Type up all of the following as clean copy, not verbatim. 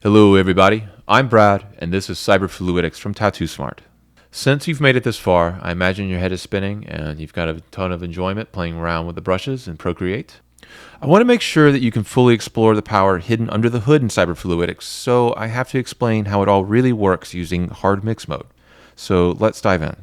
Hello everybody, I'm Brad, and this is Cyberfluidics from Tattoo Smart. Since you've made it this far, I imagine your head is spinning and you've got a ton of enjoyment playing around with the brushes in Procreate. I want to make sure that you can fully explore the power hidden under the hood in Cyberfluidics, so I have to explain how it all really works using hard mix mode. So let's dive in.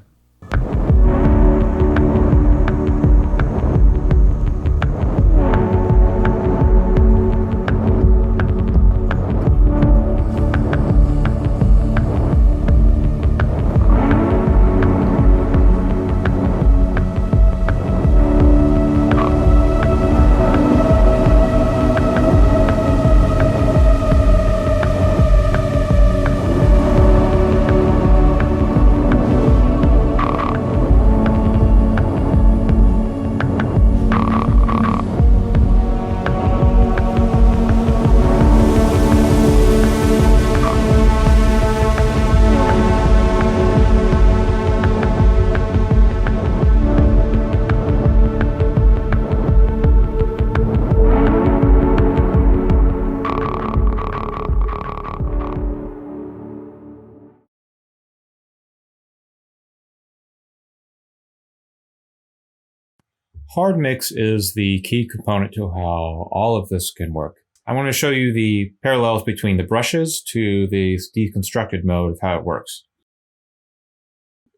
Hard mix is the key component to how all of this can work. I want to show you the parallels between the brushes to the deconstructed mode of how it works.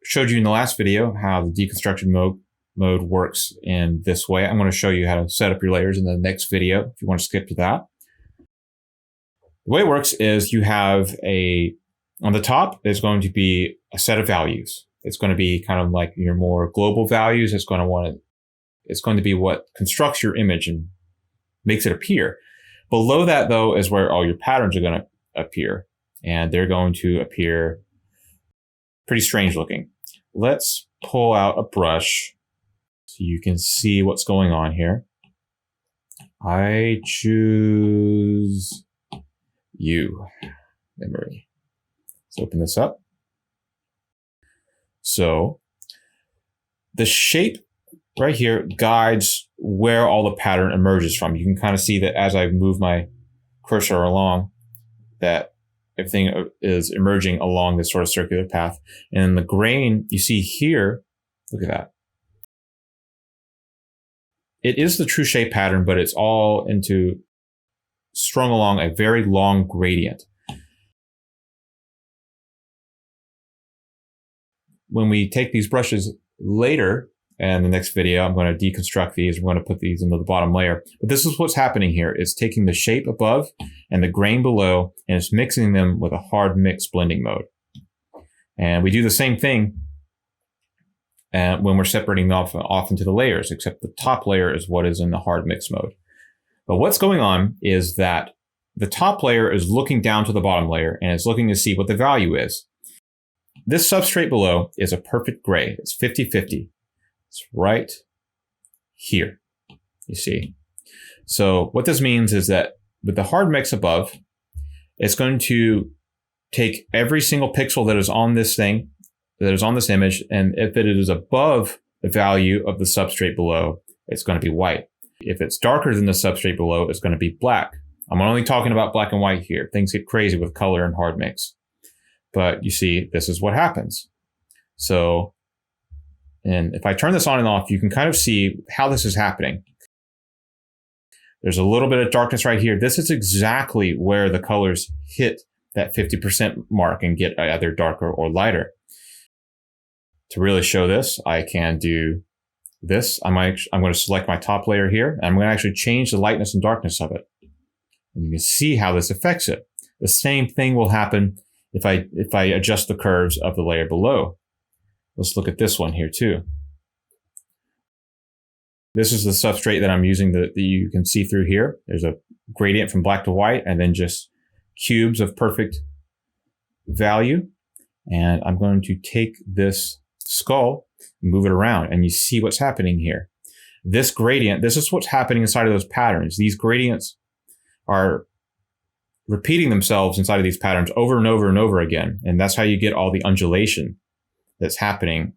Showed you in the last video how the deconstructed mode works in this way. I'm going to show you how to set up your layers in the next video if you want to skip to that. The way it works is you have on the top, there's going to be a set of values. It's going to be kind of like your more global values. It's going to be what constructs your image and makes it appear. Below that, though, is where all your patterns are going to appear. And they're going to appear pretty strange looking. Let's pull out a brush so you can see what's going on here. I choose you, memory. Let's open this up. So the shape right here guides where all the pattern emerges from. You can kind of see that as I move my cursor along, that everything is emerging along this sort of circular path. And the grain you see here, look at that. It is the true shape pattern, but it's all strung along a very long gradient. When we take these brushes later, and the next video, I'm going to deconstruct these. I'm going to put these into the bottom layer. But this is what's happening here. It's taking the shape above and the grain below, and it's mixing them with a hard mix blending mode. And we do the same thing when we're separating them off into the layers, except the top layer is what is in the hard mix mode. But what's going on is that the top layer is looking down to the bottom layer, and it's looking to see what the value is. This substrate below is a perfect gray. It's 50-50. It's right here, you see. So what this means is that with the hard mix above, it's going to take every single pixel that is on this thing, that is on this image, and if it is above the value of the substrate below, it's going to be white. If it's darker than the substrate below, it's going to be black. I'm only talking about black and white here. Things get crazy with color and hard mix. But you see, this is what happens. And if I turn this on and off, you can kind of see how this is happening. There's a little bit of darkness right here. This is exactly where the colors hit that 50% mark and get either darker or lighter. To really show this, I can do this. I'm going to select my top layer here, and I'm going to actually change the lightness and darkness of it. And you can see how this affects it. The same thing will happen if I adjust the curves of the layer below. Let's look at this one here too. This is the substrate that I'm using that you can see through here. There's a gradient from black to white and then just cubes of perfect value. And I'm going to take this skull and move it around, and you see what's happening here. This gradient, this is what's happening inside of those patterns. These gradients are repeating themselves inside of these patterns over and over and over again. And that's how you get all the undulation that's happening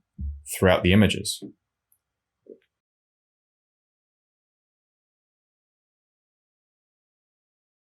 throughout the images.